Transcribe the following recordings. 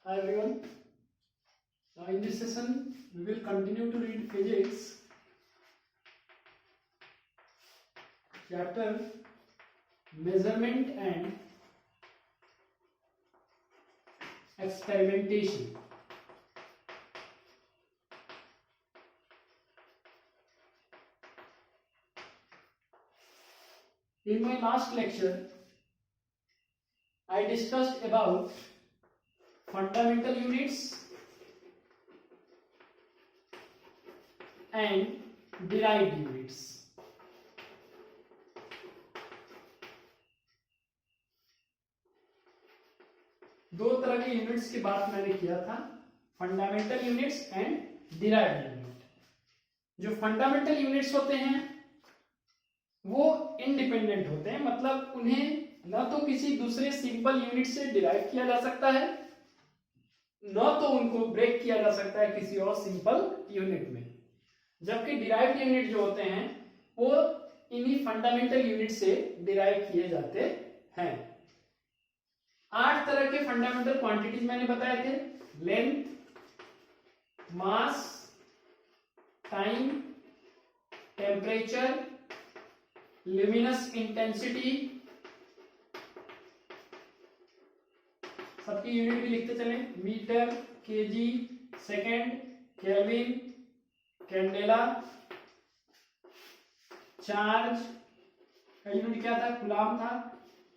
Hi everyone. Now in this session we will continue to read physics chapter measurement and experimentation. In my last lecture I discussed about fundamental units and derived units. दो तरह के units की बात मैंने किया था, fundamental units and derived unit. जो fundamental units होते हैं वो इंडिपेंडेंट होते हैं, मतलब उन्हें न तो किसी दूसरे सिंपल यूनिट से डिराइव किया जा सकता है, न तो उनको ब्रेक किया जा सकता है किसी और सिंपल यूनिट में। जबकि डिराइव्ड यूनिट जो होते हैं वो इन्हीं फंडामेंटल यूनिट से डिराइव किए जाते हैं। 8 तरह के फंडामेंटल क्वांटिटीज मैंने बताए थे, length, mass, time, temperature, luminous intensity, सबकी यूनिट भी लिखते चले, metre, kg, second, kelvin, candela, charge का यूनिट क्या था, कूलम था,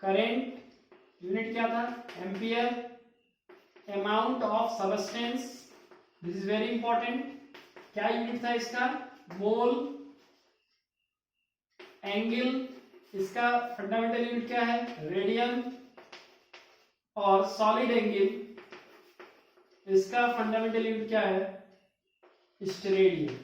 करंट यूनिट क्या था, ampere, amount of substance, this is very important, क्या यूनिट था इसका, मोल, एंगल, इसका फंडामेंटल यूनिट क्या है, रेडियन, और सॉलिड एंगल, इसका फंडामेंटल यूनिट क्या है, स्टेरेडियन,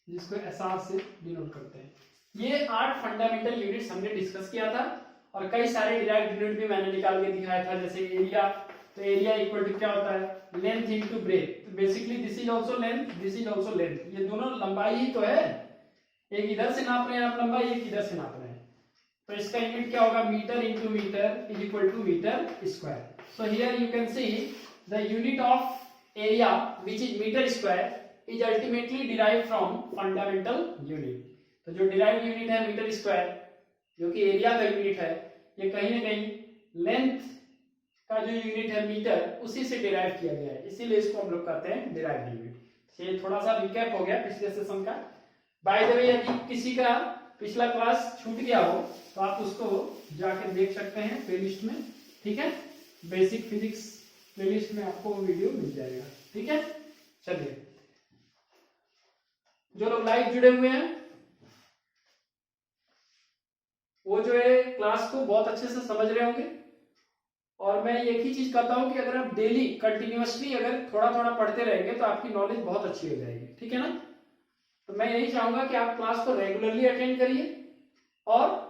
जिसको एसआर से डिनोट करते हैं। ये 8 फंडामेंटल यूनिट्स हमने डिस्कस किया था और कई सारे डिराइव्ड यूनिट भी मैंने निकाल के दिखाया था, जैसे एरिया, तो एरिया इक्वल टू क्या होता है, length into breadth, basically this is also length, this is also length, ये दोनों लंबाई ही तो है, एक इधर से नाप रहे हैं आप लंबाई, एक इधर से नाप रहे हैं, तो इसका यूनिट क्या होगा, metre into metre is equal to metre square. So here you can see the unit of area which is meter square is ultimately derived from fundamental unit। तो जो derived unit है मीटर स्क्वायर, जो कि area का unit है, ये कहीं ना कहीं लेंथ का जो यूनिट है मीटर, उसी से डिराइव किया गया है, इसीलिए इसको हम लोग कहते हैं डिराइव्ड यूनिट। ये थोड़ा सा रिकैप हो गया पिछले सेशन का। बाय द वे, यदि किसी का पिछला क्लास छूट गया हो तो आप उसको जाकर देख सकते हैं प्लेलिस्ट में, ठीक है, बेसिक फिजिक्स प्लेलिस्ट में आपको वो वीडियो मिल जाएगा, ठीक है। चलिए, जो लोग लाइव जुड़े हुए हैं वो जो है क्लास को बहुत अच्छे से समझ रहे होंगे, और मैं एक ही चीज कहता हूं कि अगर आप डेली कंटिन्यूअसली अगर थोड़ा थोड़ा पढ़ते रहेंगे तो आपकी नॉलेज बहुत अच्छी हो जाएगी, ठीक है ना। तो मैं यही चाहूंगा कि आप क्लास को रेगुलरली अटेंड करिए और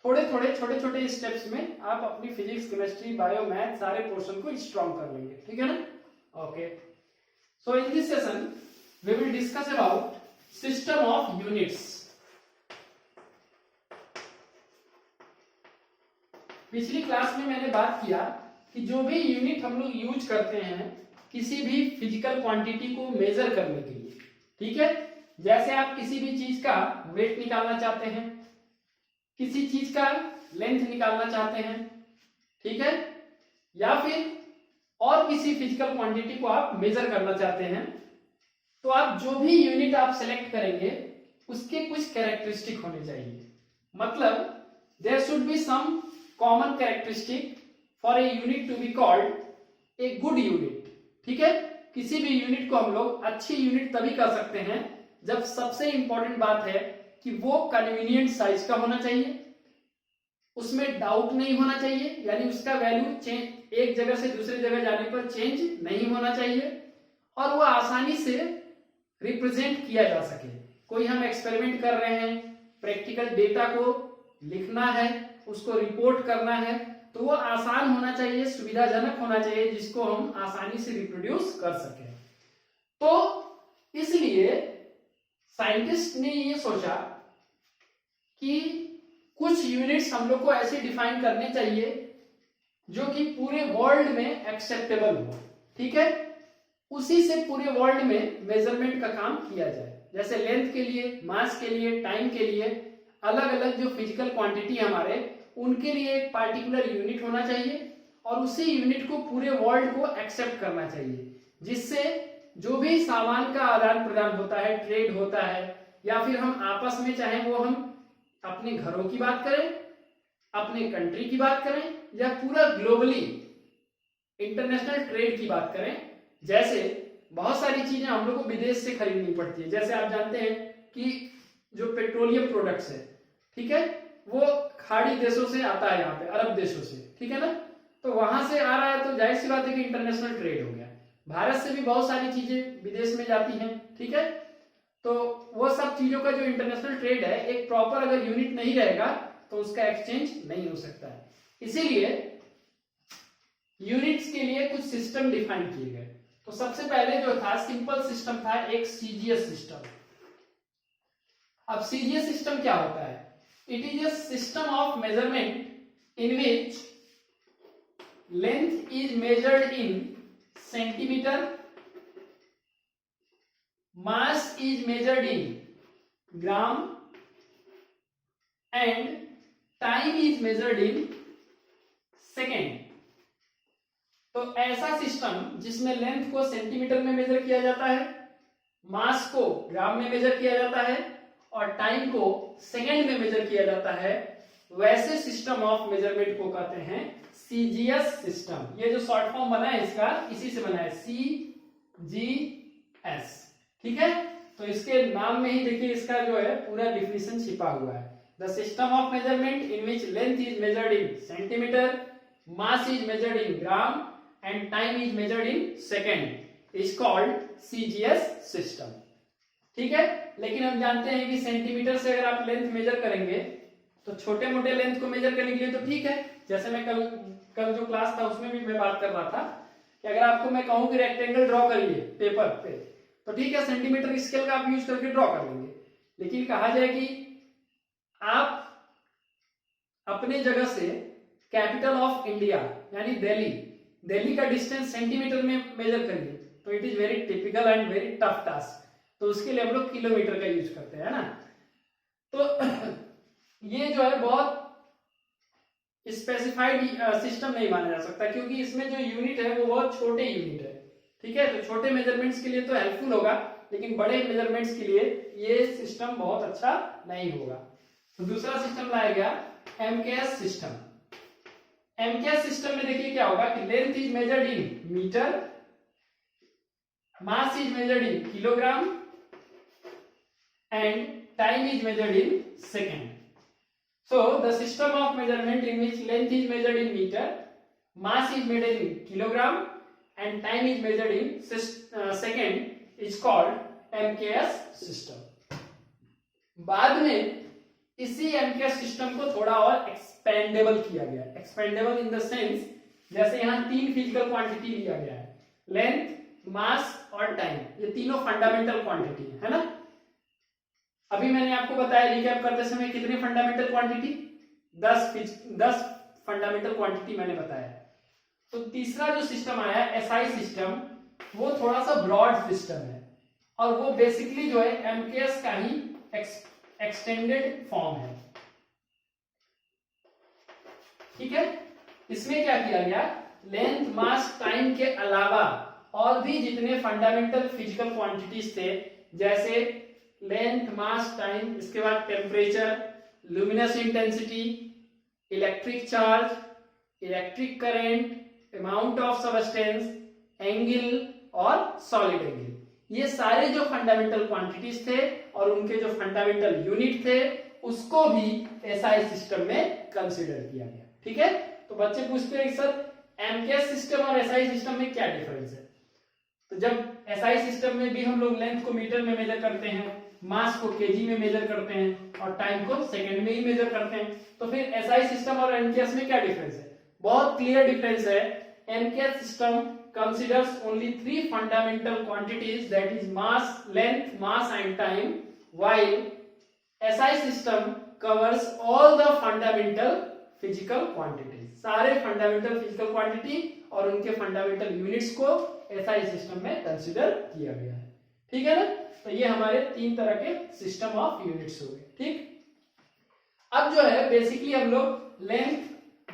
थोड़े थोड़े छोटे छोटे स्टेप्स में आप अपनी फिजिक्स, केमिस्ट्री, बायो, मैथ सारे पोर्शन को स्ट्रॉन्ग कर लेंगे, ठीक है ना। Okay, so in this session we will discuss about system of units. पिछली क्लास में मैंने बात किया कि जो भी यूनिट हम लोग यूज करते हैं किसी भी फिजिकल क्वांटिटी को मेजर करने के लिए, ठीक है, जैसे आप किसी भी चीज का वेट निकालना चाहते हैं, किसी चीज का लेंथ निकालना चाहते हैं, ठीक है, या फिर और किसी फिजिकल क्वांटिटी को आप मेजर करना चाहते हैं, तो आप जो भी यूनिट आप सेलेक्ट करेंगे उसके कुछ कैरेक्टरिस्टिक होने चाहिए, मतलब there should be some common characteristic for a unit to be called a good unit, ठीक है। किसी भी यूनिट को हम लोग अच्छी यूनिट तभी कर सकते हैं जब सबसे इंपॉर्टेंट बात है कि वो कन्वीनियंट साइज का होना चाहिए, उसमें डाउट नहीं होना चाहिए, यानी उसका वैल्यू एक जगह से दूसरी जगह जाने पर चेंज नहीं होना चाहिए, और वो आसानी से रिप्रेजेंट किया जा सके। कोई हम एक्सपेरिमेंट कर रहे हैं, प्रैक्टिकल डेटा को लिखना है, उसको रिपोर्ट करना है, तो वो आसान होना चाहिए, सुविधाजनक होना चाहिए, जिसको हम आसानी से रिप्रोड्यूस कर सके। तो इसलिए साइंटिस्ट ने ये सोचा कि कुछ यूनिट्स हम लोग को ऐसे डिफाइन करने चाहिए जो कि पूरे वर्ल्ड में एक्सेप्टेबल हो, ठीक है, उसी से पूरे वर्ल्ड में मेजरमेंट का काम किया जाए। जैसे लेंथ के लिए, मास के लिए, टाइम के लिए, अलग अलग जो फिजिकल क्वांटिटी हमारे, उनके लिए एक पार्टिकुलर यूनिट होना चाहिए और उसी यूनिट को पूरे वर्ल्ड को एक्सेप्ट करना चाहिए, जिससे जो भी सामान का आदान प्रदान होता है, ट्रेड होता है, या फिर हम आपस में, चाहे वो हम अपने घरों की बात करें, अपने कंट्री की बात करें, या पूरा ग्लोबली इंटरनेशनल ट्रेड की बात करें, जैसे बहुत सारी चीजें हम लोग को विदेश से खरीदनी पड़ती है। जैसे आप जानते हैं कि जो पेट्रोलियम प्रोडक्ट्स है, ठीक है, वो खाड़ी देशों से आता है, यहाँ पे अरब देशों से, ठीक है ना, तो वहां से आ रहा है, तो जाहिर सी बात है कि इंटरनेशनल ट्रेड हो गया। भारत से भी बहुत सारी चीजें विदेश में जाती हैं, ठीक है, तो वो सब चीजों का जो इंटरनेशनल ट्रेड है, एक प्रॉपर अगर यूनिट नहीं रहेगा तो उसका एक्सचेंज नहीं हो सकता है। इसीलिए यूनिट्स के लिए कुछ सिस्टम डिफाइन किए गए। तो सबसे पहले जो था सिंपल सिस्टम था, एक सीजीएस सिस्टम। अब सीजीएस सिस्टम क्या होता है? It is a system of measurement in which length is measured in centimetre, mass is measured in gram and time is measured in second। तो ऐसा सिस्टम जिसमें length को सेंटीमीटर में major किया जाता है, मास को ग्राम में मेजर किया जाता है और टाइम को सेकेंड में मेजर किया जाता है, वैसे सिस्टम ऑफ मेजरमेंट को कहते हैं सीजीएस सिस्टम। ये जो शॉर्ट फॉर्म बना है इसका, इसी से बना है, CGS, ठीक है। तो इसके नाम में ही देखिए इसका जो है पूरा डिफिनेशन छिपा हुआ है। The system of measurement in which length is measured in centimetre, mass is measured in gram and time is measured in second is called CGS system, ठीक है। लेकिन हम जानते हैं कि सेंटीमीटर से अगर आप लेंथ मेजर करेंगे तो छोटे मोटे लेंथ को मेजर करने के लिए तो ठीक है, जैसे मैं कल जो क्लास था उसमें भी मैं बात कर रहा था कि अगर आपको मैं कहूं कि रेक्टेंगल ड्रॉ करिए पेपर पे, तो ठीक है, सेंटीमीटर स्केल का आप यूज करके ड्रॉ कर लेंगे। लेकिन कहा जाए कि आप अपने जगह से कैपिटल ऑफ इंडिया यानी दिल्ली का डिस्टेंस सेंटीमीटर में मेजर करिए, तो it is very typical and very tough task. तो उसके लिए हम लोग किलोमीटर का यूज करते हैं ना। तो ये जो है बहुत स्पेसिफाइड सिस्टम नहीं माना जा सकता, क्योंकि इसमें जो यूनिट है वो बहुत छोटे यूनिट है, ठीक है। तो छोटे मेजरमेंट्स के लिए तो हेल्पफुल होगा, लेकिन बड़े मेजरमेंट्स के लिए ये सिस्टम बहुत अच्छा नहीं होगा। तो दूसरा सिस्टम लाया गया एमकेएस सिस्टम। एमकेएस सिस्टम में देखिए क्या होगा कि length is measured in metre, mass is measured in kilogram and time is measured in second. So the system of measurement in which length is measured in meter, mass is measured in kilogram and time is measured in second is called MKS system। बाद में इसी MKS system को थोड़ा और expendable किया गया। Expendable in the sense, जैसे यहाँ तीन फिजिकल क्वांटिटी लिया गया है, लेंथ, मास और टाइम, ये तीनों फंडामेंटल क्वांटिटी है ना। अभी मैंने आपको बताया रिकैप करते समय कितने फंडामेंटल क्वांटिटी, 10 फंडामेंटल क्वांटिटी मैंने बताया। तो तीसरा जो सिस्टम आया एसआई सिस्टम, वो थोड़ा सा ब्रॉड सिस्टम है और वो बेसिकली जो है एमकेएस का ही एक्सटेंडेड फॉर्म है, ठीक है। इसमें क्या किया गया, लेंथ, मास, टाइम के अलावा और भी जितने फंडामेंटल फिजिकल क्वांटिटीज थे, जैसे लेंथ, मास, टाइम, इसके बाद temperature, luminous intensity, electric charge, electric current, amount of substance, angle और सॉलिड एंगल, ये सारे जो फंडामेंटल क्वांटिटीज थे और उनके जो फंडामेंटल यूनिट थे, उसको भी एसआई सिस्टम में कंसीडर किया गया, ठीक है। तो बच्चे पूछते हैं सर एमकेएस सिस्टम और एसआई सिस्टम में क्या डिफरेंस है। तो जब एसआई सिस्टम में भी हम लोग लेंथ को मीटर में मेजर करते हैं, मास को केजी में मेजर करते हैं और टाइम को सेकंड में ही मेजर करते हैं, तो फिर एसआई सिस्टम और एमकेएस में क्या डिफरेंस है? बहुत क्लियर डिफरेंस है। MKS system considers only three fundamental quantities, that is mass, length, mass and time, while SI system covers all the fundamental physical quantity, सारे फंडामेंटल फिजिकल क्वांटिटी और उनके fundamental units को SI system में consider किया गया है। ठीक है ना। तो ये हमारे 3 तरह के सिस्टम ऑफ यूनिट्स हो गए। ठीक, अब जो है बेसिकली हम लोग लेंथ,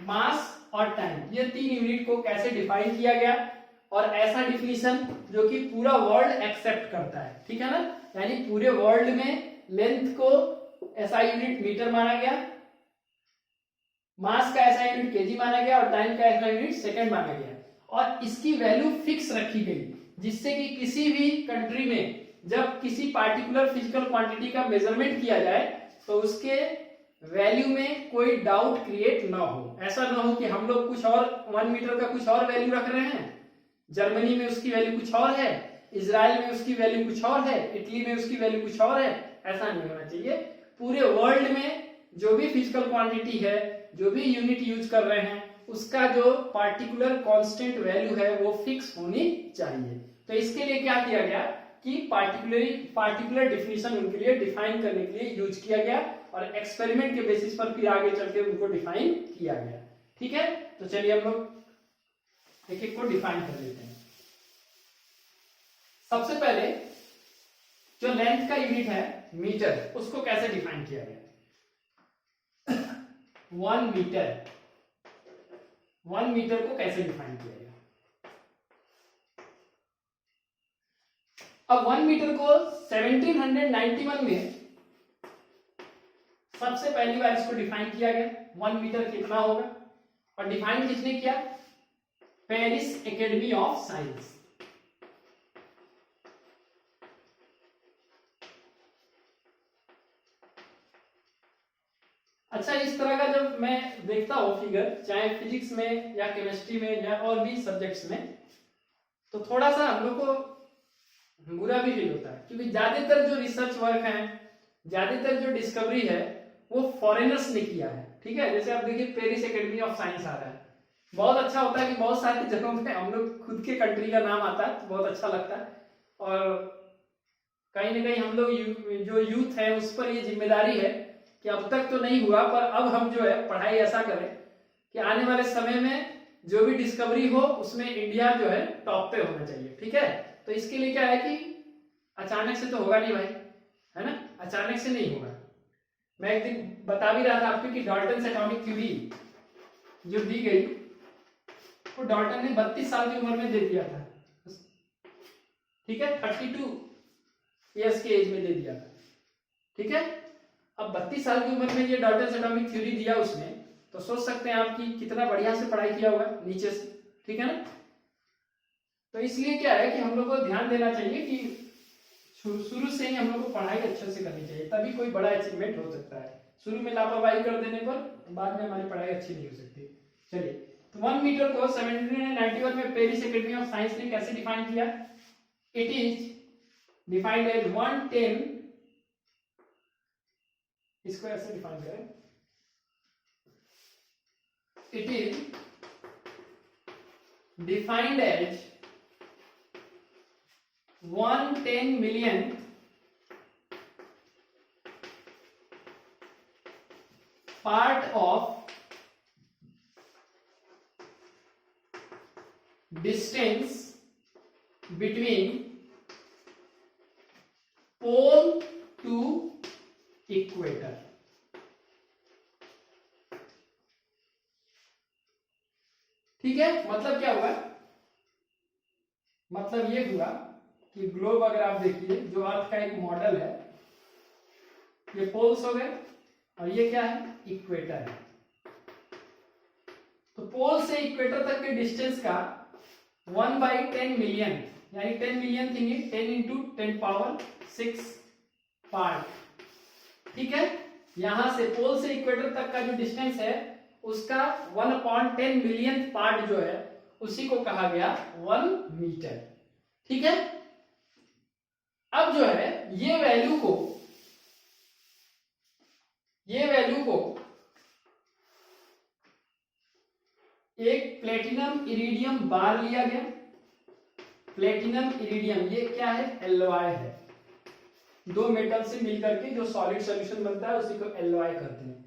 मास और टाइम, ये 3 यूनिट को कैसे डिफाइन किया गया और ऐसा डिफिनीशन जो कि पूरा वर्ल्ड एक्सेप्ट करता है। ठीक है ना, यानी पूरे वर्ल्ड में लेंथ को ऐसा यूनिट मीटर माना गया, मास का ऐसा यूनिट केजी माना गया और टाइम का ऐसा यूनिट सेकंड माना गया और इसकी वैल्यू फिक्स रखी गई, जिससे कि किसी भी कंट्री में जब किसी पार्टिकुलर फिजिकल क्वांटिटी का मेजरमेंट किया जाए तो उसके वैल्यू में कोई डाउट क्रिएट ना हो। ऐसा ना हो कि हम लोग कुछ और 1 मीटर का कुछ और वैल्यू रख रहे हैं, जर्मनी में उसकी वैल्यू कुछ और है, इजराइल में उसकी वैल्यू कुछ और है, इटली में उसकी वैल्यू कुछ और है। ऐसा नहीं होना चाहिए। पूरे वर्ल्ड में जो भी फिजिकल क्वांटिटी है, जो भी यूनिट यूज कर रहे हैं, उसका जो पार्टिकुलर कांस्टेंट वैल्यू है वो फिक्स होनी चाहिए। तो इसके लिए क्या किया गया कि पार्टिकुलर डेफिनेशन उनके लिए डिफाइन करने के लिए यूज किया गया और एक्सपेरिमेंट के बेसिस पर फिर आगे चल के उनको डिफाइन किया गया। ठीक है, तो चलिए हम लोग एक एक को डिफाइन कर लेते हैं। सबसे पहले जो लेंथ का यूनिट है मीटर, उसको कैसे डिफाइन किया गया? 1 मीटर, 1 मीटर को कैसे डिफाइन किया गया? अब 1 मीटर को 1791 में सबसे पहली बार इसको डिफाइन किया गया। 1 मीटर कितना होगा और डिफाइन किसने किया? Paris academy of science. अच्छा, इस तरह का जब मैं देखता हूं फिगर, चाहे फिजिक्स में या केमिस्ट्री में या और भी सब्जेक्ट्स में, तो थोड़ा सा हम लोग को बुरा भी फील होता है, क्योंकि ज्यादातर जो रिसर्च वर्क है, ज्यादातर जो डिस्कवरी है वो फॉरेनर्स ने किया है। ठीक है, जैसे आप देखिए पेरिस एकेडमी ऑफ साइंस आ रहा है, बहुत अच्छा होता है कि बहुत सारी जगहों पे हम लोग खुद के कंट्री का नाम आता है तो बहुत अच्छा लगता है। और कहीं ना कहीं हम लोग जो यूथ है उस पर ये जिम्मेदारी है कि अब तक तो नहीं हुआ, पर अब हम जो है पढ़ाई ऐसा करें कि आने वाले समय में जो भी डिस्कवरी हो उसमें इंडिया जो है टॉप पे होना चाहिए। ठीक है, तो इसके लिए क्या है कि अचानक से तो होगा नहीं भाई, है ना, अचानक से नहीं होगा। मैं एक दिन बता भी रहा था आपको कि डाल्टन एटॉमिक थ्योरी जो दी गई वो डाल्टन ने 32 साल की उम्र में दे दिया था। ठीक है, 32 इयर्स के एज में दे दिया था। ठीक है, अब 32 साल की उम्र में ये डाल्टन एटॉमिक थ्योरी दिया उसने, तो सोच सकते हैं आप कि कितना बढ़िया से पढ़ाई किया होगा नीचे से। ठीक है ना, तो इसलिए क्या है कि हम लोग को ध्यान देना चाहिए कि शुरू से ही हम लोग को पढ़ाई अच्छे से करनी चाहिए, तभी कोई बड़ा अचीवमेंट हो सकता है। शुरू में लापरवाही कर देने पर बाद में हमारी पढ़ाई अच्छी नहीं हो सकती। चलिए, तो 1 मीटर को 1791 में पेरिस एकेडमी ऑफ साइंस ने कैसे डिफाइन किया? इट इज डिफाइंड एज 110, इसको ऐसे डिफाइन करें, it is defined as 110 million part of distance between pole to equator। ठीक है, मतलब क्या हुआ? मतलब ये हुआ कि ग्लोब अगर आप देखिए, जो अर्थ का एक मॉडल है, ये पोल्स हो गए और ये क्या है? इक्वेटर है। तो पोल से इक्वेटर तक के डिस्टेंस का 1/10 मिलियन, यानी 10 million thing 10 into 10 power 6 part. ठीक है, यहां से पोल से इक्वेटर तक का जो डिस्टेंस है उसका 1/10 मिलियन पार्ट जो है उसी को कहा गया 1 मीटर। ठीक है, अब जो है ये वैल्यू को एक प्लेटिनम इरिडियम बार लिया गया। प्लेटिनम इरिडियम ये क्या है? एलॉय है। 2 मेटल से मिलकर के जो सॉलिड सॉल्यूशन बनता है उसी को एलॉय कहते हैं।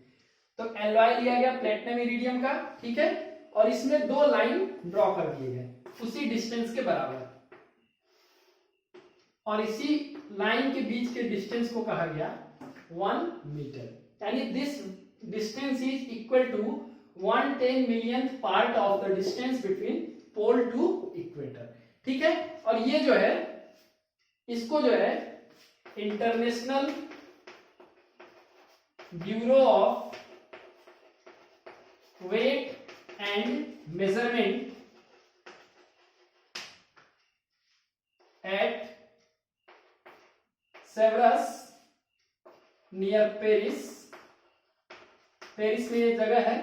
तो एलवाई लिया गया प्लेटिनम इरिडियम का, ठीक है, और इसमें 2 लाइन ड्रॉ कर दिए गए उसी डिस्टेंस के बराबर, और इसी लाइन के बीच के डिस्टेंस को कहा गया 1 मीटर, यानी this distance is equal to 1/10 millionth part of the distance between pole to equator, ठीक है। और ये जो है इसको जो है international bureau of weight and measurement at Sevres near Paris, Paris में ये जगह है,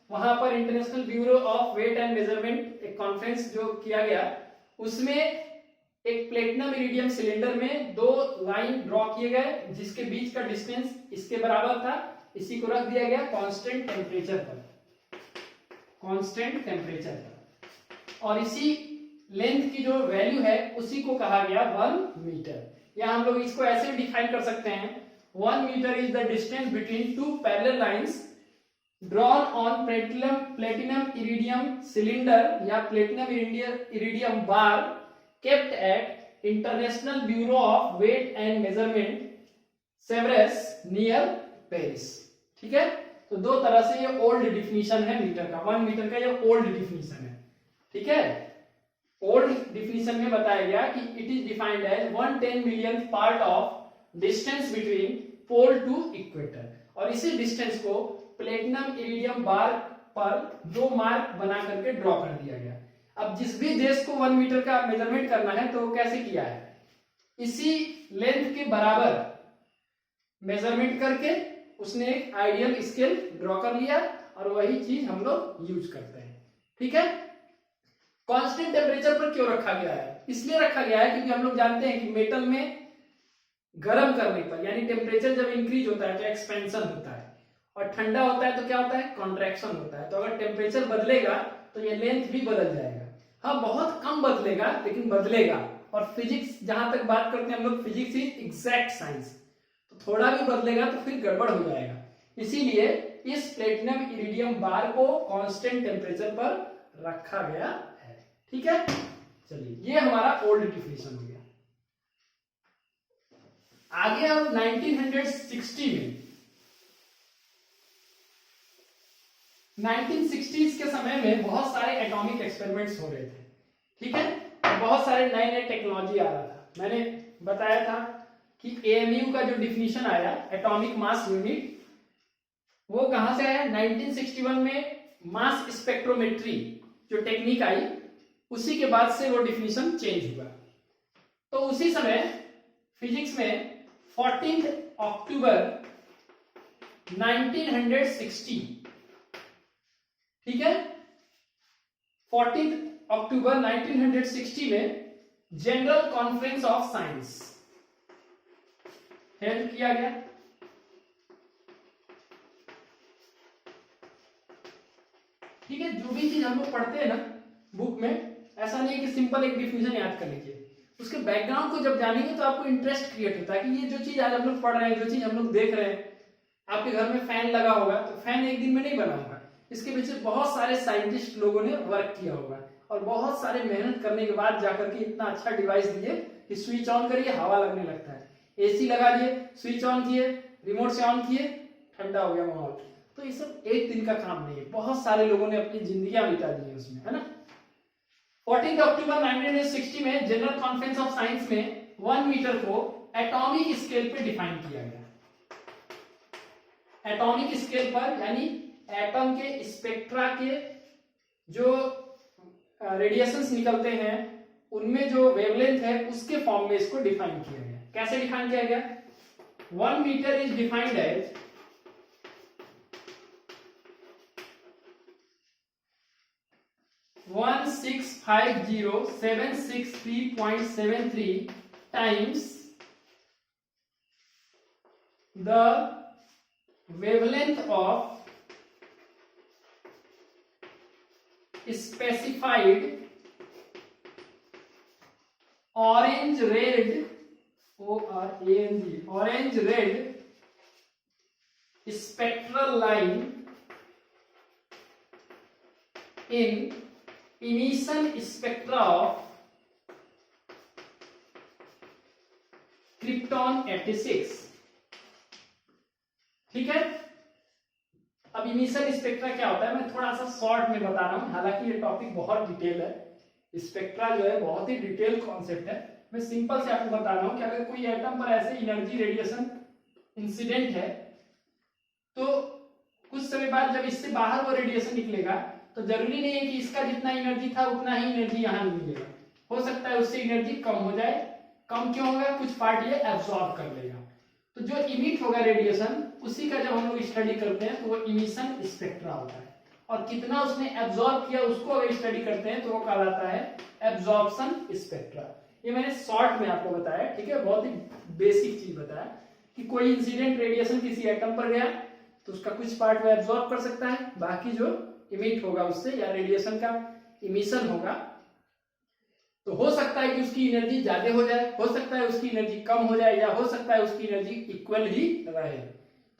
वहां पर international bureau of weight and measurement एक कॉन्फ्रेंस जो किया गया, उसमें एक प्लेटिनम इरिडियम सिलेंडर में 2 लाइन ड्रॉ किए गए जिसके बीच का डिस्टेंस इसके बराबर था, इसी को रख दिया गया कांस्टेंट टेम्परेचर पर, कांस्टेंट टेम्परेचर पर, और इसी लेंथ की जो वैल्यू है उसी को कहा गया 1 मीटर। या हम लोग इसको ऐसे भी डिफाइन कर सकते हैं, 1 metre is the distance between 2 parallel lines drawn on platinum iridium cylinder या platinum iridium bar kept at International Bureau of Weight and Measurement Sevres near Paris, ठीक है। तो 2 तरह से ये ओल्ड डिफिनीशन है मीटर का, 1 मीटर का ये ओल्ड डिफिनीशन है, ठीक है। ओल्ड डिफिनीशन में बताया गया कि it is defined as 1/10 millionth part of distance between pole to equator, और इसी डिस्टेंस को प्लेटिनम इरिडियम बार पर 2 मार्क बना करके ड्रॉ कर दिया गया। अब जिस भी देश को 1 मीटर का मेजरमेंट करना है तो कैसे किया है, इसी लेंथ के बराबर मेजरमेंट करके उसने एक आइडियल स्केल ड्रॉ कर लिया, और वही चीज हम लोग यूज करते हैं, ठीक है। कांस्टेंट टेम्परेचर पर क्यों रखा गया है, इसलिए रखा गया है क्योंकि हम लोग जानते हैं कि मेटल में गर्म करने पर यानी टेम्परेचर जब इंक्रीज होता है तो एक्सपेंशन होता है, और ठंडा होता है तो क्या होता है, कॉन्ट्रैक्शन होता है। तो अगर टेम्परेचर बदलेगा तो ये लेंथ भी बदल जाएगा, हाँ बहुत कम बदलेगा लेकिन बदलेगा। और फिजिक्स जहां तक बात करते हैं हम लोग, फिजिक्स इज एग्जैक्ट साइंस, तो थोड़ा भी बदलेगा तो फिर गड़बड़ हो जाएगा। इसीलिए इस प्लेटिनम इरिडियम बार को कांस्टेंट टेम्परेचर पर रखा गया है, ठीक है। चलिए ये हमारा ओल्ड डिफिनेशन हो गया। आगे हम 1960 में 1960s के समय में बहुत सारे एटॉमिक एक्सपेरिमेंट्स हो रहे थे, ठीक है, बहुत सारे नए नए टेक्नोलॉजी आ रहा था। मैंने बताया था कि एएमयू का जो डिफिनीशन आया एटॉमिक मास यूनिट, वो कहां से आया, 1961 में मास स्पेक्ट्रोमेट्री जो टेक्निक आई उसी के बाद से वो डिफिनीशन चेंज हुआ। तो उसी समय फिजिक्स में 14 अक्टूबर 1960, ठीक है, 14 अक्टूबर 1960 में general conference of science held किया गया। ठीक है, जो भी चीज हम लोग पढ़ते हैं ना बुक में, ऐसा नहीं है कि सिंपल एक डिफिनेशन याद कर लीजिए, उसके बैकग्राउंड को जब जानेंगे तो आपको इंटरेस्ट क्रिएट होता है कि ये जो चीज आज हम लोग पढ़ रहे हैं, जो चीज हम लोग देख रहे हैं, आपके घर में फैन लगा होगा तो फैन एक दिन में नहीं बना होगा, इसके पीछे बहुत सारे साइंटिस्ट लोगों ने वर्क किया होगा और बहुत सारे मेहनत करने के बाद जाकर के इतना अच्छा डिवाइस दिए कि स्विच ऑन करिए हवा लगने लगता है, एसी लगा दिए, स्विच ऑन किए, रिमोट से ऑन किए, ठंडा हो गया माहौल। तो ये सब एक दिन का काम नहीं है, बहुत सारे लोगों ने अपनी जिंदगियां बिता दी है उसमें, है ना। 14 अक्टूबर 1960 में जनरल कॉन्फ्रेंस ऑफ साइंस में 1 मीटर को एटॉमिक स्केल पे डिफाइन किया गया। एटॉमिक स्केल पर यानी एटम के स्पेक्ट्रा के जो रेडिएशंस निकलते हैं उनमें जो वेवलेंथ है उसके फॉर्म में इसको डिफाइन किया गया। कैसे डिफाइन किया गया, 1 metre is defined as 1,650,763.73 times the wavelength of specified orange red orange red spectral line in emission spectra of krypton 86। ठीक है, अब इमिशन स्पेक्ट्रा क्या होता है मैं थोड़ा सा शॉर्ट में बता रहा हूं, हालांकि ये टॉपिक बहुत डिटेल है। स्पेक्ट्रा जो है बहुत ही डिटेल कॉन्सेप्ट है। मैं सिंपल से आपको बता रहा हूं कि अगर कोई एटम पर ऐसे एनर्जी रेडिएशन इंसिडेंट है तो कुछ समय बाद जब इससे बाहर वो रेडिएशन निकलेगा तो जरूरी नहीं है कि इसका जितना एनर्जी था उतना ही एनर्जी यहाँ मिलेगा। हो सकता है उससे एनर्जी कम हो जाए। कम क्यों होगा, कुछ पार्ट ये एब्जॉर्ब कर लेगा। तो जो इमिट होगा रेडिएशन उसी का जब हम लोग स्टडी करते हैं तो वो इमिशन स्पेक्ट्रा होता है। और कितना उसने एब्जॉर्ब किया उसको अगर स्टडी करते हैं तो वो कहलाता है एब्जॉर्प्शन स्पेक्ट्रा। ये मैंने शॉर्ट में आपको बताया, ठीक है, बहुत ही बेसिक चीज बताया कि कोई इंसिडेंट रेडिएशन किसी एटम पर गया तो उसका कुछ पार्ट वो एब्जॉर्ब कर सकता है, बाकी जो इमिट होगा उससे या रेडिएशन का इमिशन होगा तो हो सकता है कि उसकी एनर्जी ज्यादा हो जाए, हो सकता है उसकी एनर्जी कम हो जाए, या हो सकता है उसकी एनर्जी इक्वल ही रहे।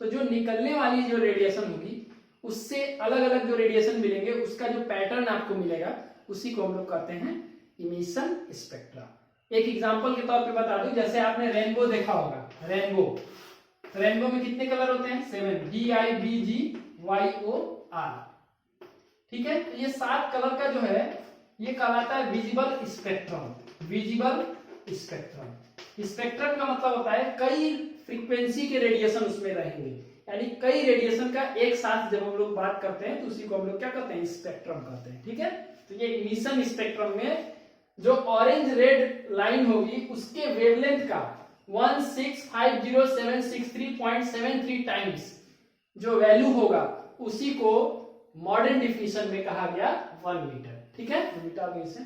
तो जो निकलने वाली जो रेडिएशन होगी उससे अलग अलग जो रेडिएशन मिलेंगे उसका जो पैटर्न आपको मिलेगा उसी को हम लोग कहते हैं इमिशन स्पेक्ट्रा। एक एग्जांपल के तौर पे बता दूं, जैसे आपने रेनबो देखा होगा, रेनबो में कितने कलर होते हैं? 7, DIBGYOR। ठीक है, तो ये 7 कलर का जो है ये कहलाता है visible spectrum. Visible spectrum, spectrum का मतलब होता है कई फ्रीक्वेंसी के रेडिएशन उसमें रहेंगे, यानी कई रेडिएशन का एक साथ जब हम लोग बात करते हैं तो उसी को हम लोग क्या कहते हैं? स्पेक्ट्रम कहते हैं। ठीक है, तो ये इमिशन स्पेक्ट्रम में जो ऑरेंज रेड लाइन होगी उसके वेवलेंथ का 1650763.73 टाइम्स जो वैल्यू होगा उसी को मॉडर्न डिफिनेशन में कहा गया 1 मीटर। ठीक है, मिटा दो इसे।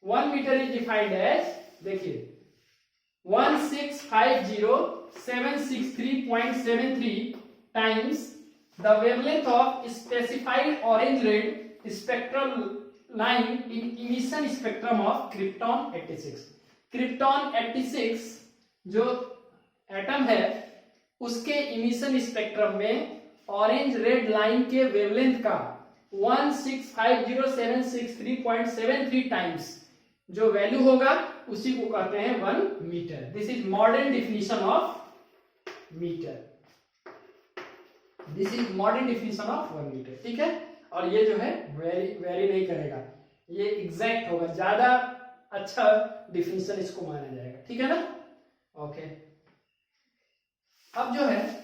1 मीटर इज डिफाइंड एज, देखिए 1650763.73 times the wavelength of specified orange red spectral line in emission spectrum of krypton 86। Krypton 86 जो एटम है उसके इमिशन स्पेक्ट्रम में ऑरेंज रेड लाइन के वेवलेंथ का 1650763.73 टाइम्स जो वैल्यू होगा उसी को कहते हैं 1 metre. This is modern definition of metre. This is modern definition of 1 metre. ठीक है, और ये जो है वेरी नहीं करेगा, ये एग्जैक्ट होगा, ज्यादा अच्छा डिफिनेशन इसको माना जाएगा। ठीक है ना, ओके। अब जो है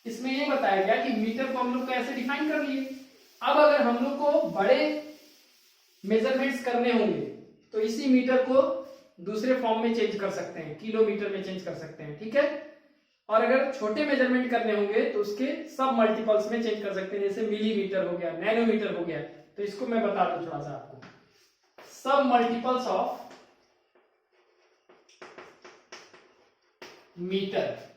इसमें ये बताया गया कि मीटर को हम लोग कैसे डिफाइन कर लिए। अब अगर हम लोग को बड़े मेजरमेंट्स करने होंगे तो इसी मीटर को दूसरे फॉर्म में चेंज कर सकते हैं, किलोमीटर में चेंज कर सकते हैं। ठीक है, और अगर छोटे मेजरमेंट करने होंगे तो उसके सब मल्टीपल्स में चेंज कर सकते हैं, जैसे मिलीमीटर हो गया, नैनोमीटर हो गया। तो इसको मैं बता दूं थोड़ा सा आपको, सब मल्टीपल्स ऑफ मीटर।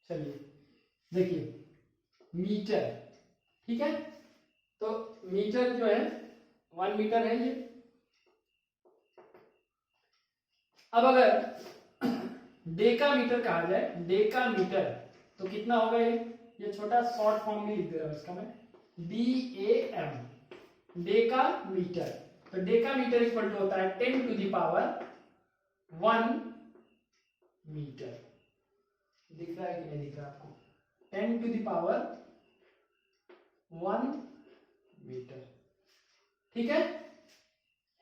चलिए देखिए मीटर, ठीक है, तो मीटर जो है 1 मीटर है ये। अब अगर डेका मीटर कहा जाए, डेका मीटर, तो कितना होगा ये छोटा शॉर्ट फॉर्म में लिख दे रहा हूं इसका मैं, DAM, डेका मीटर। तो डेका मीटर इक्वल टू होता है 10 टू द पावर 1 मीटर। दिख रहा है कि नहीं दिख रहा आपको? 10 टू द पावर 1 मीटर। ठीक है,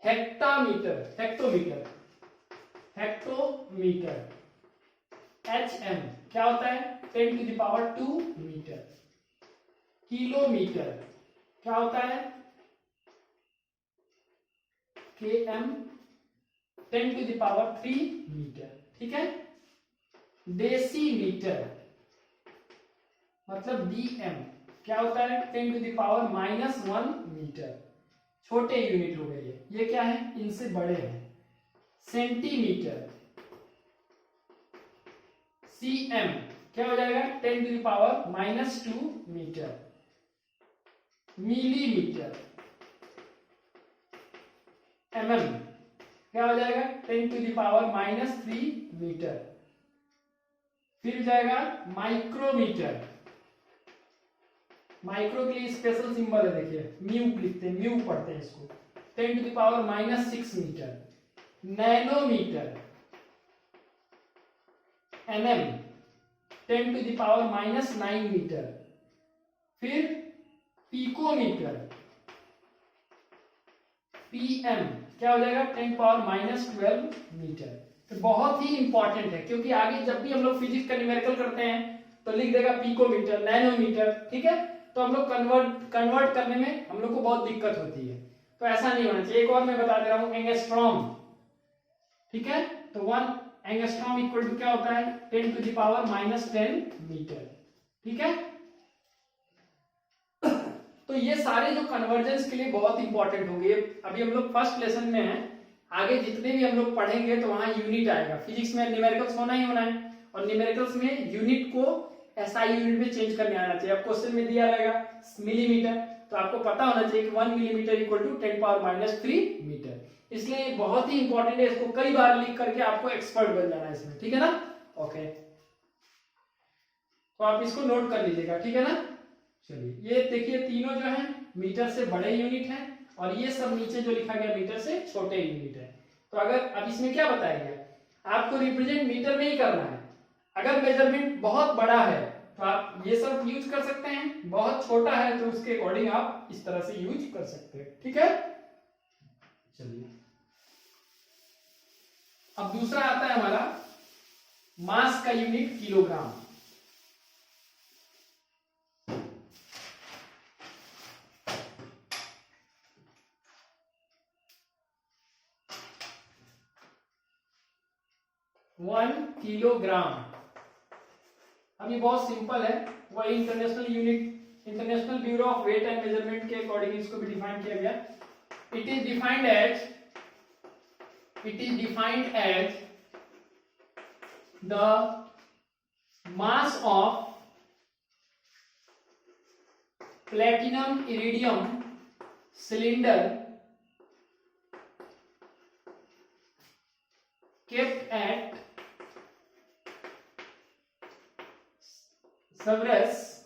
हेक्टामीटर, हेक्टोमीटर, हेक्टोमीटर HM क्या होता है? 10 to the power 2 metre. Kilometre क्या होता है? KM 10 to the power 3 metre. ठीक है, डेसीमीटर मतलब dm क्या होता है 10 टू द पावर -1 मीटर। छोटे यूनिट हो गए ये क्या है, इनसे बड़े हैं। सेंटीमीटर cm क्या हो जाएगा 10 to the power -2 metre. Millimetre mm क्या हो जाएगा 10 टू द पावर -3 मीटर। फिर हो जाएगा माइक्रोमीटर। माइक्रो के लिए स्पेशल सिंबल है, देखिए म्यू लिखते हैं, म्यू पढ़ते हैं इसको। 10 to the power -6 metre. Nanometre nm 10 to the power -9 metre. फिर पिकोमीटर pm क्या हो जाएगा 10 पावर -12 मीटर। तो बहुत ही इंपॉर्टेंट है, क्योंकि आगे जब भी हम लोग फिजिक्स का न्यूमेरिकल करते हैं तो लिख देगा पिकोमीटर, नैनोमीटर, ठीक है। तो हम लोग कन्वर्ट करने में हम लोग को बहुत दिक्कत होती है, तो ऐसा नहीं होना चाहिए। एक और मैं बता दे रहा हूं, एंगस्ट्रॉम, ठीक है। तो 1 एंगस्ट्रॉम इक्वल टू क्या होता है 10 टू द पावर -10 मीटर, ठीक है। तो ये सारे जो कन्वर्जेंस के लिए बहुत इंपॉर्टेंट होंगे। अभी हम लोग फर्स्ट लेसन में हैं, आगे जितने भी हम लोग पढ़ेंगे तो वहां यूनिट आएगा। फिजिक्स में न्यूमेरिकल्स होना ही होना है, और न्यूमेरिकल्स में यूनिट को एसआई यूनिट में चेंज करने आना चाहिए। अब क्वेश्चन में दिया रहेगा मिलीमीटर, तो आपको पता होना चाहिए कि 1 millimetre equal to 10 power -3 metre. इसलिए बहुत ही इंपॉर्टेंट है, इसको कई बार लिख करके आपको एक्सपर्ट बन जाना है इसमें, ठीक है ना। ओके, तो आप इसको नोट कर लीजिएगा, ठीक है ना। चलिए ये देखिए तीनों जो है मीटर से बड़े यूनिट हैं, और ये सब नीचे जो लिखा गया मीटर से छोटे यूनिट है। तो अगर अब इसमें क्या बताया गया, आपको रिप्रेजेंट मीटर में ही करना है। अगर मेजरमेंट बहुत बड़ा है तो आप ये सब यूज कर सकते हैं, बहुत छोटा है तो उसके अकॉर्डिंग आप इस तरह से यूज कर सकते हैं, ठीक है। चलिए अब दूसरा आता है हमारा मास का यूनिट किलोग्राम। वन किलोग्राम, अब ये बहुत सिंपल है, वही international unit, international bureau of weight and measurement के अकॉर्डिंग इसको भी डिफाइन किया गया। It is defined as the mass of platinum iridium cylinder kept at Severus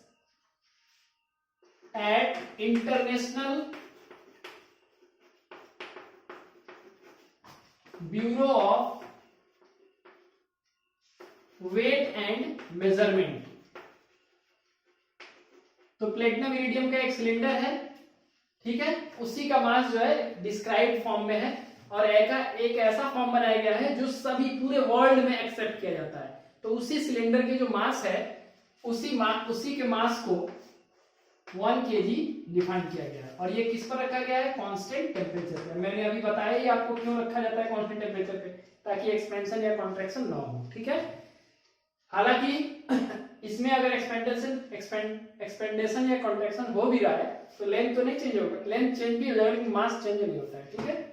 at International Bureau of Weight and Measurement। तो platinum iridium का एक cylinder है, ठीक है, उसी का मास जो है डिस्क्राइब्ड फॉर्म में है, और एक ऐसा फॉर्म बनाया गया है जो सभी पूरे वर्ल्ड में एक्सेप्ट किया जाता है। तो उसी सिलेंडर के जो मास है उसी के मास को 1 kg डिफाइन किया गया है, और ये किस पर रखा गया है, कांस्टेंट टेम्परेचर पे। मैंने अभी बताया ही आपको क्यों रखा जाता है कांस्टेंट टेम्परेचर पे, ताकि एक्सपेंशन या कॉन्ट्रैक्शन ना हो, ठीक है। हालांकि इसमें अगर एक्सपेंडेशन या कॉन्ट्रैक्शन हो भी रहा है तो लेंथ तो नहीं चेंज होगा, लेंथ चेंज भी हो जाएगा लेकिन मास चेंज नहीं होता है, ठीक है।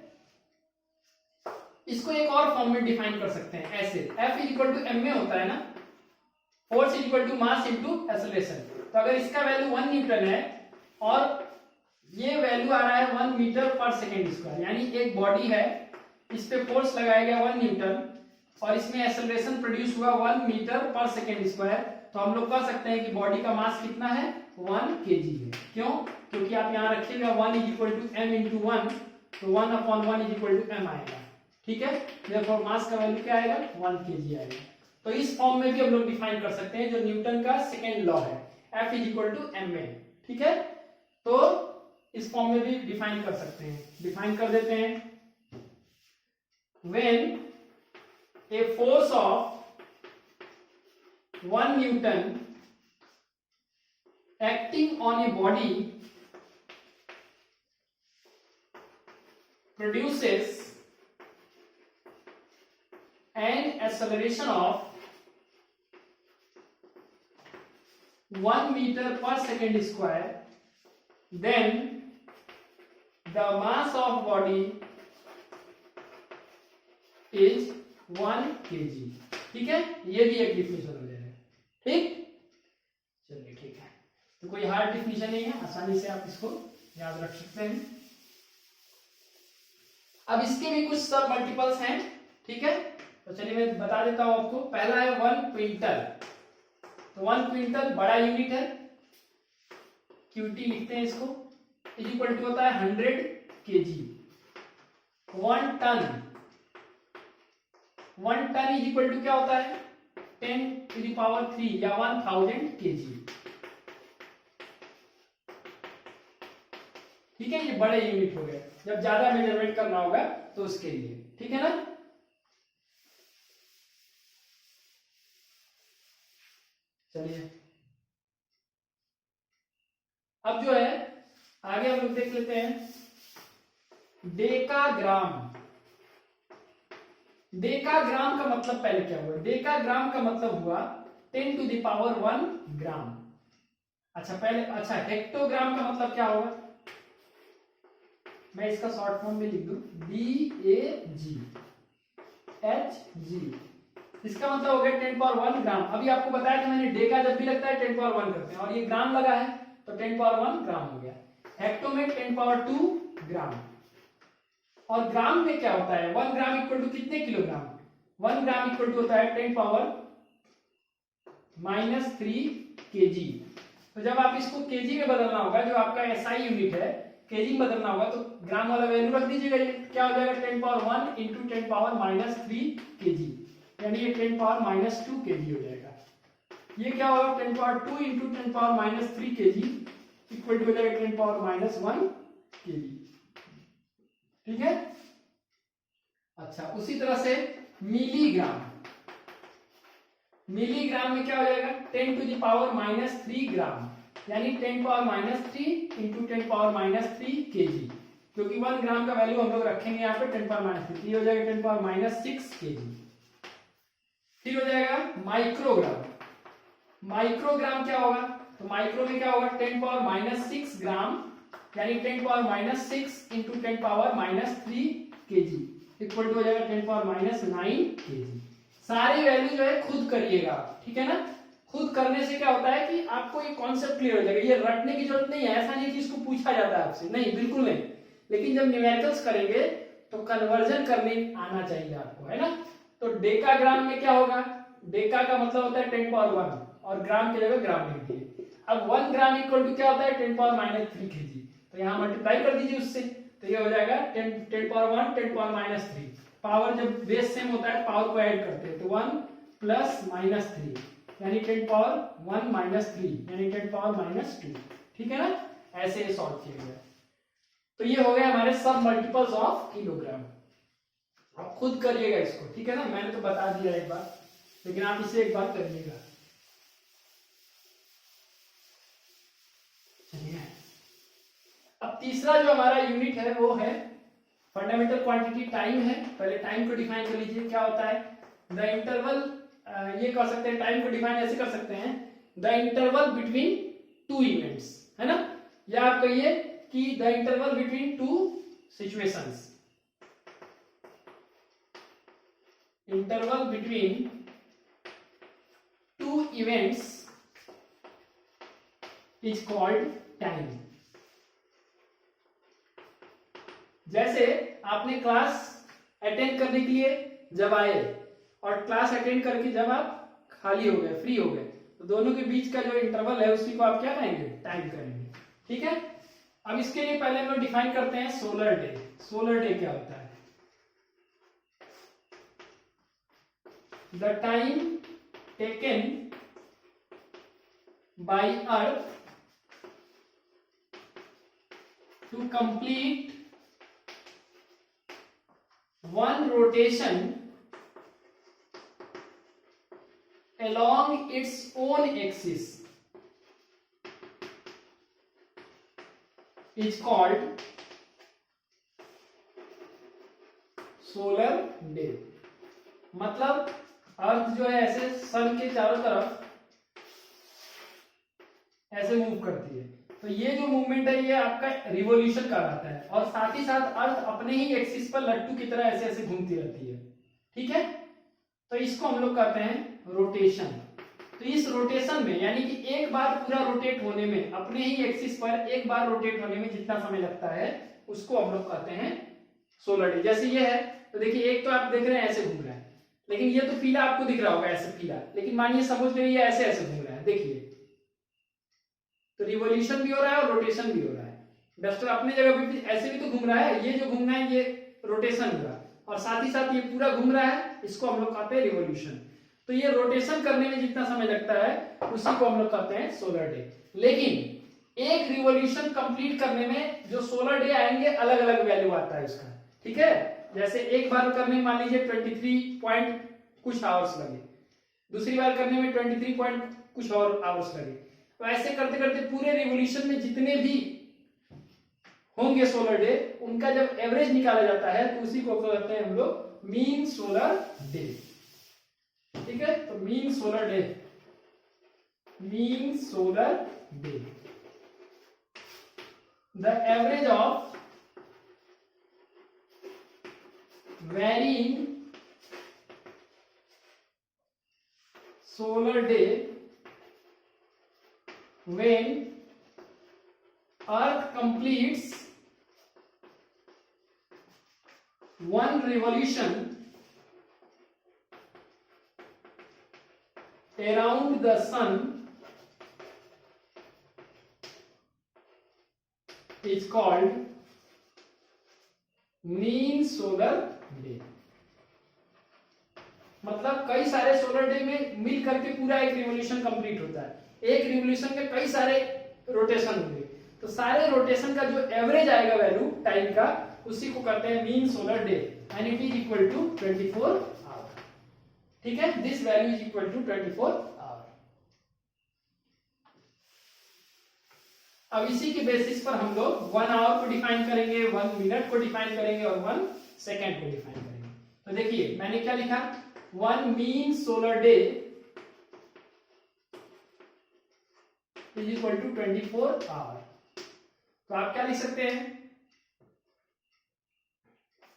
इसको एक और फॉर्म में डिफाइन कर सकते हैं ऐसे, F इक्वल टू एम में होता है ना, force equal to mass into acceleration. तो अगर इसका वैल्यू 1 न्यूटन है और ये वैल्यू आ रहा है 1 मीटर पर सेकेंड स्क्वायर, यानी एक बॉडी है, इस पे फोर्स लगाया गया 1 न्यूटन और इसमें एक्सेलरेशन प्रोड्यूस हुआ 1 मीटर पर सेकेंड स्क्वायर, तो हम लोग कह सकते हैं कि बॉडी का मास कितना है 1 kg है। क्यों? क्योंकि आप यहाँ रखिएगा 1 is equal to m into 1, तो 1/1 इज इक्वल टू m आएगा, ठीक है। देयरफॉर मास का वैल्यू क्या आएगा 1 kg आएगा। तो इस फॉर्म में भी हम लोग डिफाइन कर सकते हैं जो न्यूटन का सेकेंड लॉ है, F is equal to m में, ठीक है। तो इस फॉर्म में भी डिफाइन कर सकते हैं, डिफाइन कर देते हैं। When a force of 1 Newton acting on a body produces an acceleration of 1 meter per second square, then the mass of body is 1 kg। ठीक है, ये भी एक डिफिनेशन हो जाएगा। ठीक, चलिए ठीक है, तो कोई हार्ड डिफिनेशन नहीं है, आसानी से आप इसको याद रख सकते हैं। अब इसके भी कुछ सब मल्टीपल्स हैं। ठीक है, तो चलिए मैं बता देता हूं आपको। पहला है 1 क्विंटल। तो 1 क्विंटल बड़ा यूनिट है, क्यूटी लिखते हैं इसको, इज इक्वल टू होता है 100 kg. 1 ton, 1 ton is equal to क्या होता है 10⁻³ या 1000 केजी। ठीक है, ये बड़े यूनिट हो गए, जब ज्यादा मेजरमेंट करना होगा तो उसके लिए। ठीक है ना, चलिए अब जो है आगे हम लोग देख लेते हैं डेकाग्राम। डेकाग्राम का मतलब पहले क्या हुआ? डेकाग्राम का मतलब हुआ 10⁻1 ग्राम। अच्छा पहले, अच्छा हेक्टोग्राम का मतलब क्या होगा? मैं इसका शॉर्ट फॉर्म में लिख दूं DAG HG। इसका मतलब हो गया 10⁻1 ग्राम। अभी आपको बताया था मैंने, डेका जब भी लगता है 10⁻1 करते हैं, और ये ग्राम लगा है तो 10⁻1 ग्राम हो गया। हेक्टो में 10⁻2 ग्राम। और ग्राम में क्या होता है? 1 ग्राम इक्वल टू कितने किलोग्राम? 1 ग्राम इक्वल टू होता है 10⁻³ केजी। तो जब आप इसको केजी में बदलना होगा, जो आपका एसआई यूनिट है, केजी में बदलना होगा, तो ग्राम वाला वैल्यू रख दीजिएगा। ये क्या हो जाएगा 10⁻1 इंटू 10⁻³ केजी, यानी ये 10⁻² केजी हो जाएगा। ये क्या होगा 10⁻2 इंटू 10⁻³ केजी इक्वल टू हो जाएगा 10⁻⁻1 केजी। ठीक है, अच्छा उसी तरह से मिलीग्राम। मिलीग्राम में क्या हो जाएगा 10⁻³ ग्राम, यानी 10⁻³ इंटू 10⁻³ केजी, क्योंकि 1 ग्राम का वैल्यू हम लोग रखेंगे यहाँ पे 10⁻³ हो जाएगा 10⁻6 केजी। फिर हो जाएगा माइक्रोग्राम। माइक्रोग्राम क्या होगा? तो माइक्रो में क्या होगा 10⁻6 ग्राम, यानी 10⁻6 इंटू 10⁻³ केजी इक्वल टू हो जाएगा 10⁻9 केजी। सारी वैल्यू जो है खुद करिएगा, ठीक है ना। खुद करने से क्या होता है कि आपको ये कॉन्सेप्ट क्लियर हो जाएगा। ये रटने की जरूरत नहीं है, ऐसा नहीं कि इसको पूछा जाता है आपसे, नहीं बिल्कुल नहीं। लेकिन जब न्यूमेरिकल्स करेंगे तो कन्वर्जन करने आना चाहिए आपको, है ना। तो डेकाग्राम में क्या होगा? डेका का मतलब होता है 10⁻1 और ग्राम की जगह ग्राम लिख दिए। अब 1 ग्राम इक्वल टू क्या होता है 10⁻³ केजी, तो यहाँ मल्टीप्लाई कर दीजिए उससे, तो ये हो जाएगा 10⁻1 10⁻³ पावर, जब बेस सेम होता है पावर को ऐड करते हैं तो 1 प्लस -3 यानी 10⁻1 - 3 यानी 10⁻2। ठीक है ना, ऐसे ये सॉल्व किया गया। तो ये हो गया हमारे सब मल्टीपल्स ऑफ किलोग्राम। आप खुद करिएगा इसको, ठीक है ना। मैंने तो बता दिया एक बार, लेकिन आप इसे एक बार करिएगा। चलिए अब तीसरा जो हमारा यूनिट है वो है फंडामेंटल क्वांटिटी, टाइम है। पहले टाइम को डिफाइन कर लीजिए, क्या होता है द इंटरवल। ये कर सकते हैं, टाइम को डिफाइन ऐसे कर सकते हैं, द इंटरवल बिटवीन 2 इवेंट्स, है ना। या आप कहिए कि the interval between 2 situations, interval between 2 events is called time. जैसे आपने क्लास अटेंड करने के लिए जब आए और क्लास अटेंड करके जब आप खाली हो गए, फ्री हो गए, तो दोनों के बीच का जो इंटरवल है उसी को आप क्या कहेंगे? टाइम करेंगे। ठीक है, अब इसके लिए पहले हम लोग डिफाइन करते हैं सोलर डे। सोलर डे क्या होता है? The time taken by earth to complete one rotation along its own axis is called solar day। मतलब अर्थ जो है ऐसे सन के चारों तरफ ऐसे मूव करती है। तो ये जो मूवमेंट है ये आपका रिवॉल्यूशन कहलाता है, और साथ ही साथ अर्थ अपने ही एक्सिस पर लट्टू की तरह ऐसे ऐसे घूमती रहती है। ठीक है, तो इसको हम लोग कहते हैं रोटेशन। तो इस रोटेशन में यानी कि एक बार पूरा रोटेट होने में, अपने ही एक्सिस पर एक बार रोटेट होने में जितना समय लगता है उसको हम लोग कहते हैं सोलर डे। जैसे ये है, तो देखिए एक तो आप देख रहे हैं ऐसे घूम रहा है, लेकिन ये तो पीला आपको दिख रहा होगा ऐसे पीला, लेकिन मानिए समझ लो ये ऐसे ऐसे घूम रहा है, देखिए तो रिवॉल्यूशन भी हो रहा है और रोटेशन भी हो रहा है। डस्टर अपनी जगह भी ऐसे भी तो घूम रहा है, ये जो घूमना है ये रोटेशन हुआ, और साथ ही साथ ये पूरा घूम रहा है, इसको हम लोग कहते हैं रिवॉल्यूशन। तो ये रोटेशन करने में जितना समय लगता है उसी को हम लोग कहते हैं सोलर डे। लेकिन एक रिवॉल्यूशन कंप्लीट करने में जो सोलर डे आएंगे अलग अलग वैल्यू आता है उसका। ठीक है, जैसे एक बार करने में मान लीजिए 23 पॉइंट कुछ आवर्स लगे, दूसरी बार करने में 23 पॉइंट कुछ और आवर्स लगे। तो ऐसे करते करते पूरे रिवॉल्यूशन में जितने भी होंगे सोलर डे, उनका जब एवरेज निकाला जाता है तो उसी को कहते हैं हम लोग मीन सोलर डे। ठीक है, तो mean solar day, mean solar day, the average of varying solar day when Earth completes one revolution around the sun is called mean solar day. मतलब कई सारे सोलर डे में मिल करके पूरा एक रिवॉल्यूशन कंप्लीट होता है, एक रिवॉल्यूशन के कई सारे रोटेशन होंगे, तो सारे रोटेशन का जो एवरेज आएगा वैल्यू टाइम का, उसी को कहते हैं mean solar day, and it is equal to 24 hour. ठीक है, this value is equal to 24 hour. अब इसी के बेसिस पर हम लोग 1 आवर को डिफाइन करेंगे, 1 मिनट को डिफाइन करेंगे और 1 सेकेंड को डिफाइन करेंगे। तो देखिए मैंने क्या लिखा, 1 mean solar day is equal to 24 hour. तो आप क्या लिख सकते हैं,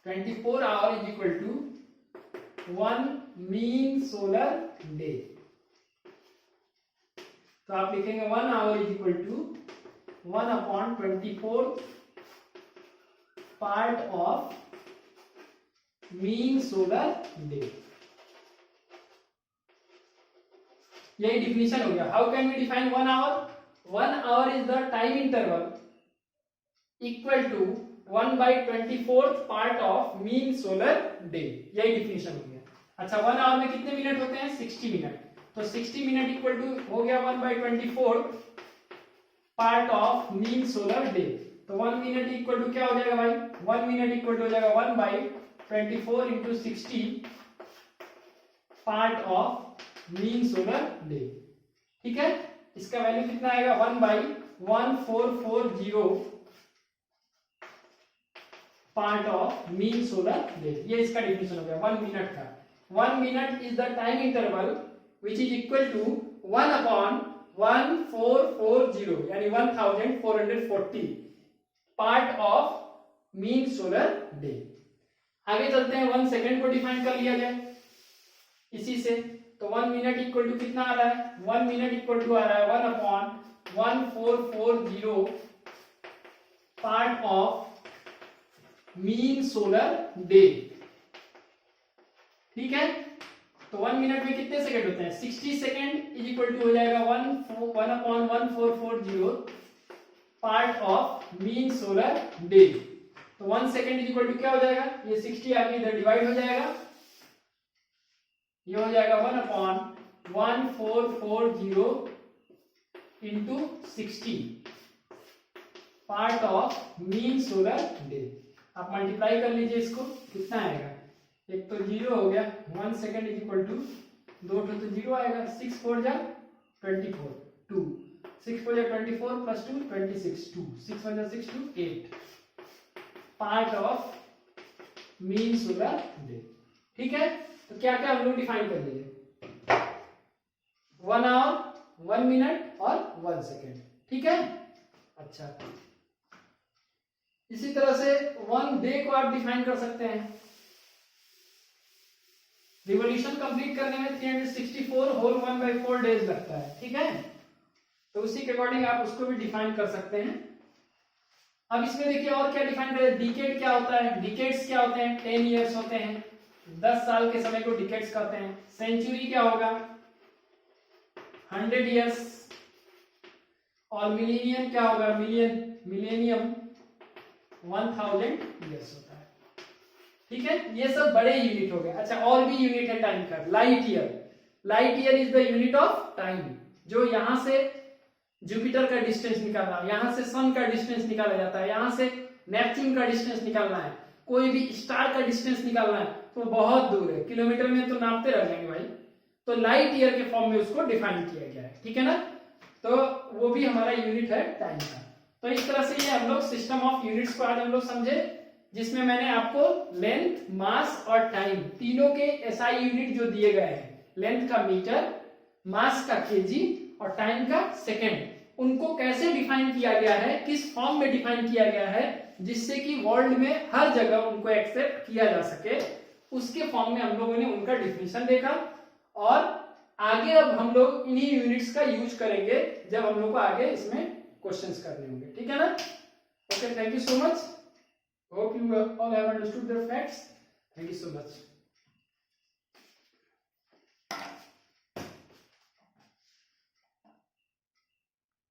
24 hour is equal to 1 mean solar day. तो आप लिखेंगे 1 hour is equal to 1 upon 24th part of mean solar day। यही डिफिनेशन हो गया। How can we define 1 hour? 1 hour is the time interval equal to 1 by 24th part of mean solar day. यही definition हो गया। अच्छा, 1 our में कितने minute होते हैं? 60 मिनट। तो 60 मिनट इक्वल टू हो गया 1 by 24th part of mean solar day. तो 1 मिनट इक्वल टू क्या हो जाएगा भाई? 1 मिनट इक्वल टू हो जाएगा 1 by 24 into 60 part of mean solar day. ठीक है, इसका वैल्यू कितना आएगा? 1 by 1440 part of mean solar day. ये इसका डिफिनेशन हो गया 1 मिनट का। 1 minute is the time interval which is equal to 1 upon 1440 यानी 1440 part of mean solar day. आगे चलते हैं, 1 सेकेंड को डिफाइन कर लिया जाए इसी से। तो 1 मिनट इक्वल टू कितना आ रहा है? 1 मिनट इक्वल टू आ रहा है 1 upon 1440 part of mean solar day. ठीक है, तो 1 मिनट में कितने सेकंड होते हैं? 60 सेकंड इज इक्वल टू हो जाएगा 1 upon 1440 part of mean solar day. तो 1 सेकंड इज इक्वल टू क्या हो जाएगा? ये 60 आगे इधर डिवाइड हो जाएगा, ये हो जाएगा 1 upon 1440 into 60 part of mean solar day. आप मल्टीप्लाई कर लीजिए इसको, कितना आएगा? एक तो 0 हो गया, 1 सेकेंड इज इक्वल टू 2 तो 0 आएगा, 6 4 जा 24 2 6 4 जा 24 प्लस 2 26 2 6 1 जा 6 2 8 part of mean solar day. ठीक है, तो क्या क्या हम लोग डिफाइन कर लिए? 1 आवर, 1 मिनट और 1 सेकेंड। ठीक है, अच्छा इसी तरह से 1 डे को आप डिफाइन कर सकते हैं। रिवॉल्यूशन कंप्लीट करने में 364 होल 1/4 डेज लगता है। ठीक है, तो उसी के अकॉर्डिंग आप उसको भी डिफाइन कर सकते हैं। अब इसमें देखिए और क्या डिफाइन करें, डिकेड क्या होता है, डिकेड्स क्या होते हैं, 10 इयर्स होते हैं, 10 साल के समय को डिकेड्स कहते हैं। सेंचुरी क्या होगा, 100 इयर्स, और मिलेनियम क्या होगा, मिलेनियम 1000 इयर्स होता है। ठीक है, ये सब बड़े यूनिट हो गए। अच्छा, और भी यूनिट है टाइम का, light year. Light year is the unit of time, जो यहां से जुपिटर का डिस्टेंस निकालना, यहां से सन का डिस्टेंस निकाला जाता है, यहां से नेपच्यून का डिस्टेंस निकालना है, कोई भी स्टार का डिस्टेंस निकालना है तो बहुत दूर है, किलोमीटर में तो नापते रह जाएंगे भाई, तो लाइट ईयर के फॉर्म में उसको डिफाइन किया गया है। ठीक है ना, तो वो भी हमारा यूनिट है टाइम का। तो इस तरह से ये हम लोग सिस्टम ऑफ यूनिट्स को आज हम लोग समझे, जिसमें मैंने आपको लेंथ, मास और टाइम तीनों के एसआई यूनिट जो दिए गए हैं, लेंथ का मीटर, मास का केजी और टाइम का सेकेंड, उनको कैसे डिफाइन किया गया है, किस फॉर्म में डिफाइन किया गया है, जिससे कि वर्ल्ड में हर जगह उनको एक्सेप्ट किया जा सके, उसके फॉर्म में हम लोगों ने उनका डिफिनेशन देखा। और आगे अब हम लोग इन्हीं यूनिट्स का यूज करेंगे जब हम लोग को आगे इसमें क्वेश्चंस करने होंगे। ठीक है ना, okay, thank you so much, hope you all have understood the facts, thank you so much.